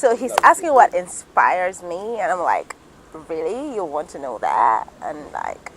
So he's asking what inspires me, and I'm like, really? You want to know that? And like,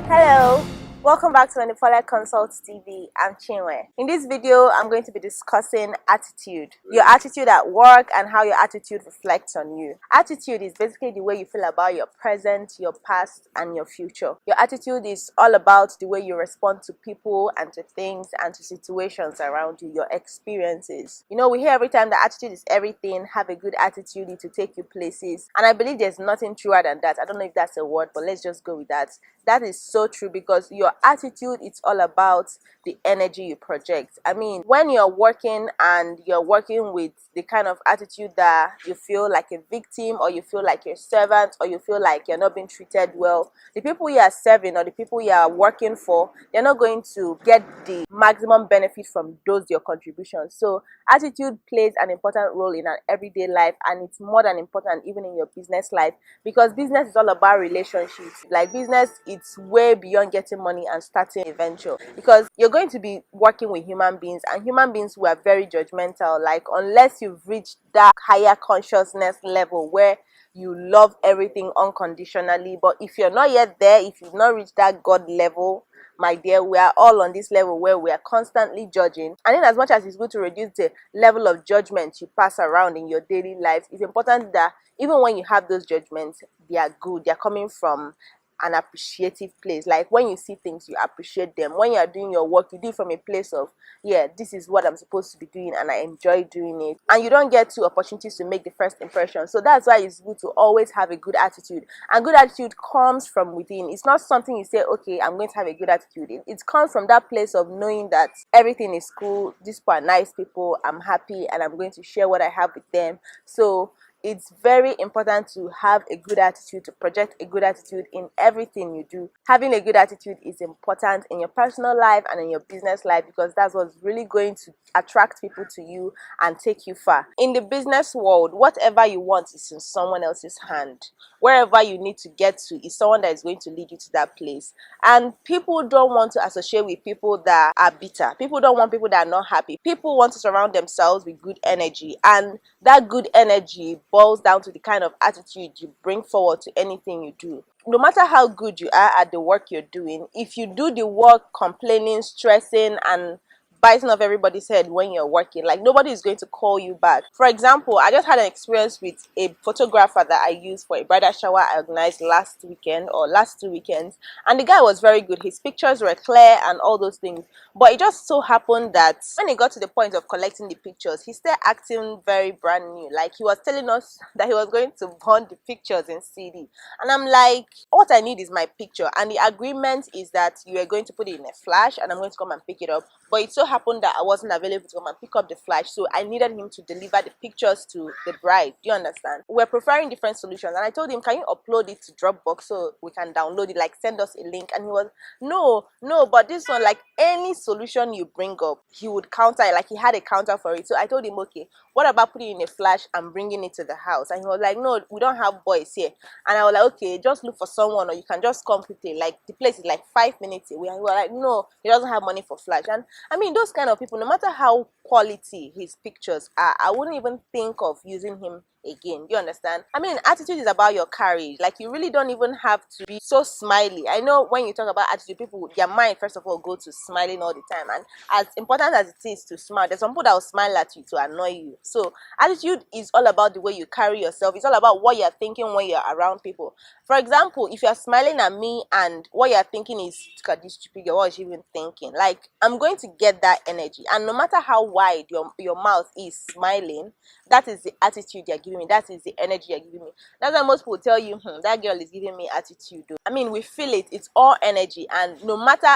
hello, welcome back to Manifola Consults TV. I'm Chinwe. In this video, I'm going to be discussing attitude, your attitude at work, and how your attitude reflects on you. Attitude is basically the way you feel about your present, your past, and your future. Your attitude is all about the way you respond to people and to things and to situations around you, your experiences. You know, we hear every time that attitude is everything. Have a good attitude, it will take you places. And I believe there's nothing truer than that. I don't know if that's a word, but let's just go with that. That is so true, because your attitude, it's all about the energy you project. I mean, when you're working and you're working with the kind of attitude that you feel like a victim, or you feel like you're a servant, or you feel like you're not being treated well, the people you are serving or the people you are working for, they're not going to get the maximum benefit from those your contributions. So attitude plays an important role in our everyday life, and it's more than important even in your business life, because business is all about relationships. Like business, it's way beyond getting money and starting a venture, because you're going to be working with human beings, and human beings who are very judgmental. Like unless you've reached that higher consciousness level where you love everything unconditionally, but if you're not yet there, if you've not reached that God level, my dear, we are all on this level where we are constantly judging. And in as much as it's good to reduce the level of judgment you pass around in your daily life, it's important that even when you have those judgments, they are good. They are coming from an appreciative place. Like when you see things, you appreciate them. When you are doing your work, you do it from a place of, yeah, this is what I'm supposed to be doing and I enjoy doing it. And you don't get two opportunities to make the first impression. So that's why it's good to always have a good attitude. And good attitude comes from within. It's not something you say, okay, I'm going to have a good attitude. It comes from that place of knowing that everything is cool, these people are nice people, I'm happy, and I'm going to share what I have with them. So it's very important to have a good attitude, to project a good attitude in everything you do. Having a good attitude is important in your personal life and in your business life, because that's what's really going to attract people to you and take you far. In the business world, whatever you want is in someone else's hand. Wherever you need to get to is someone that is going to lead you to that place. And people don't want to associate with people that are bitter. People don't want people that are not happy. People want to surround themselves with good energy, and that good energy boils down to the kind of attitude you bring forward to anything you do. No matter how good you are at the work you're doing, if you do the work complaining, stressing, and biting off everybody's head when you're working, like nobody is going to call you back. For example, I just had an experience with a photographer that I used for a bridal shower I organized last weekend, or last 2 weekends, and the guy was very good. His pictures were clear and all those things, but it just so happened that when it got to the point of collecting the pictures, he started acting very brand new. Like he was telling us that he was going to burn the pictures in CD, and I'm like, what I need is my picture, and the agreement is that you are going to put it in a flash and I'm going to come and pick it up. But it so happened that I wasn't available to come and pick up the flash, so I needed him to deliver the pictures to the bride. Do you understand? We're preferring different solutions, and I told him, can you upload it to Dropbox so we can download it, like send us a link? And he was, no, but this one, like any solution you bring up, he would counter it. Like he had a counter for it. So I told him, okay, what about putting it in a flash and bringing it to the house? And he was like, no, we don't have boys here. And I was like, okay, just look for someone, or you can just come quickly. Like the place is like 5 minutes away. And he was like, no, he doesn't have money for flash. And I mean, those kind of people, no matter how quality his pictures are, I wouldn't even think of using him again. Do you understand? I mean, attitude is about your courage. Like you really don't even have to be so smiley. I know when you talk about attitude, people, their mind first of all go to smiling all the time, and as important as it is to smile, there's some people that will smile at you to annoy you. So attitude is all about the way you carry yourself. It's all about what you're thinking when you're around people. For example, if you're smiling at me and what you're thinking is, look at this stupid girl, what is she even thinking? Like I'm going to get that energy, and no matter how wide your mouth is smiling, that is the attitude you're giving me. That is the energy you're giving me. That's why most people tell you, that girl is giving me attitude. I mean, we feel it. It's all energy, and no matter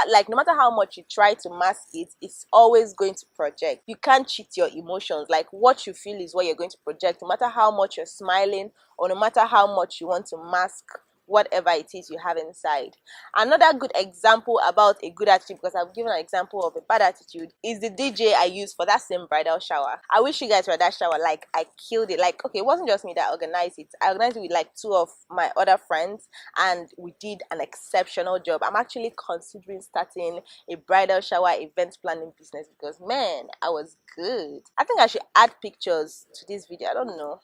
how much you try to mask it, it's always going to project. You can't cheat your emotions. Like what you feel is what you're going to project, no matter how much you're smiling, or no matter how much you want to mask whatever it is you have inside. Another good example about a good attitude, because I've given an example of a bad attitude, is the DJ I used for that same bridal shower. I wish you guys were at that shower. Like, I killed it. Like, okay, it wasn't just me that organized it. I organized it with like 2 of my other friends, and we did an exceptional job. I'm actually considering starting a bridal shower event planning business because, man, I was good. I think I should add pictures to this video. I don't know.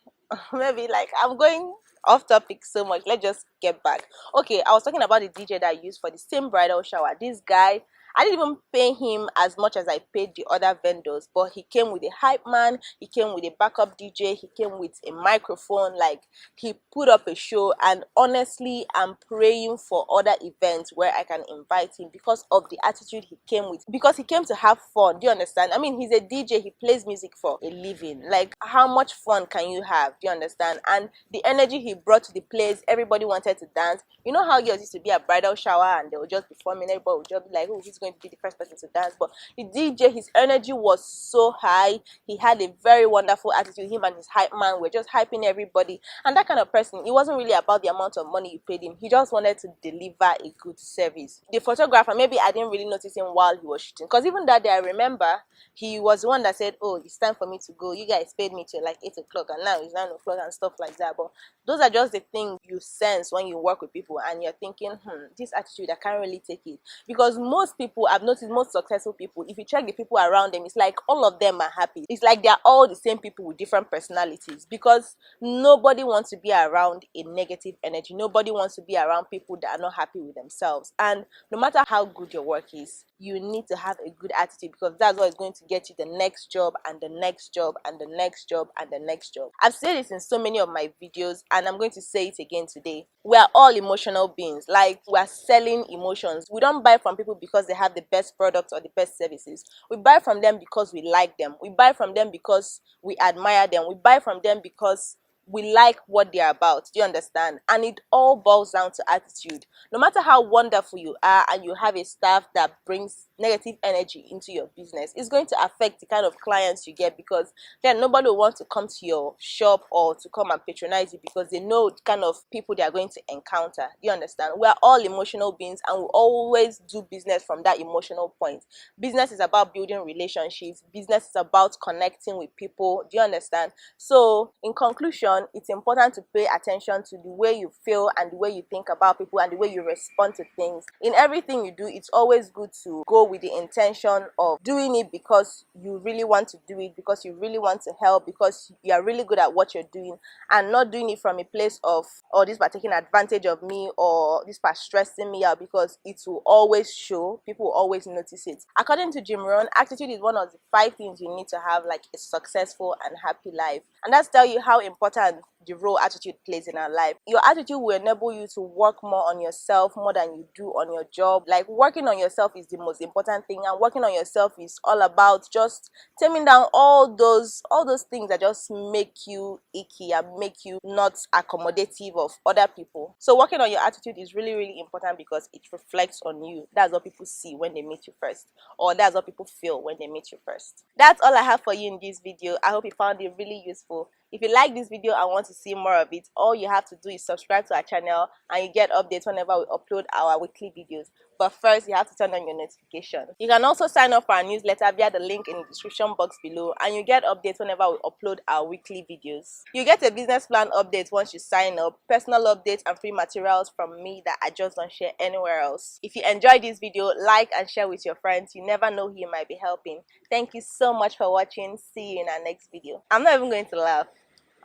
Maybe, like, I'm going off topic so much. Let's just get back. Okay, I was talking about the DJ that I used for the same bridal shower. This guy, I didn't even pay him as much as I paid the other vendors, but he came with a hype man, he came with a backup DJ, he came with a microphone. Like, he put up a show, and honestly, I'm praying for other events where I can invite him because of the attitude he came with, because he came to have fun. Do you understand? I mean, he's a DJ, he plays music for a living. Like, how much fun can you have? Do you understand? And the energy he brought to the place, everybody wanted to dance. You know how girls used to be at bridal shower and they would just be performing, everybody would just be like, oh, he's going to be the first person to dance. But the DJ, his energy was so high. He had a very wonderful attitude. Him and his hype man were just hyping everybody. And that kind of person, it wasn't really about the amount of money you paid him. He just wanted to deliver a good service. The photographer, maybe I didn't really notice him while he was shooting, because even that day I remember he was the one that said, oh, it's time for me to go. You guys paid me till like 8 o'clock and now it's 9 o'clock and stuff like that. But those are just the things you sense when you work with people and you're thinking, this attitude, I can't really take it. Because most people, I've noticed, most successful people, if you check the people around them, it's like all of them are happy. It's like they're all the same people with different personalities, because nobody wants to be around a negative energy. Nobody wants to be around people that are not happy with themselves. And no matter how good your work is, you need to have a good attitude, because that's what is going to get you the next job and the next job and the next job and the next job. I've said this in so many of my videos and I'm going to say it again today. We are all emotional beings. Like, we are selling emotions. We don't buy from people because they have the best products or the best services. We buy from them because we like them. We buy from them because we admire them. We buy from them because we like what they're about. Do you understand? And it all boils down to attitude. No matter how wonderful you are and you have a staff that brings negative energy into your business, it's going to affect the kind of clients you get, because then nobody will want to come to your shop or to come and patronize you because they know the kind of people they are going to encounter. Do you understand? We are all emotional beings and we always do business from that emotional point. Business is about building relationships. Business is about connecting with people. Do you understand? So in conclusion, it's important to pay attention to the way you feel and the way you think about people and the way you respond to things. In everything you do, it's always good to go with the intention of doing it because you really want to do it, because you really want to help, because you are really good at what you're doing, and not doing it from a place of, oh, this part taking advantage of me, or this part stressing me out, because it will always show. People will always notice it. According to Jim Rohn, attitude is one of the 5 things you need to have like a successful and happy life. And that's tell you how important the role attitude plays in our life. Your attitude will enable you to work more on yourself more than you do on your job. Like, working on yourself is the most important thing, and working on yourself is all about just taming down all those things that just make you icky and make you not accommodative of other people. So working on your attitude is really, really important because it reflects on you. That's what people see when they meet you first, or that's what people feel when they meet you first. That's all I have for you in this video. I hope you found it really useful. If you like this video and want to see more of it, all you have to do is subscribe to our channel and you get updates whenever we upload our weekly videos. But first, you have to turn on your notifications. You can also sign up for our newsletter via the link in the description box below, and you get updates whenever we upload our weekly videos. You get a business plan update once you sign up, personal updates and free materials from me that I just don't share anywhere else. If you enjoyed this video, like and share with your friends. You never know who you might be helping. Thank you so much for watching. See you in our next video. I'm not even going to laugh.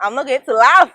I'm not going to laugh.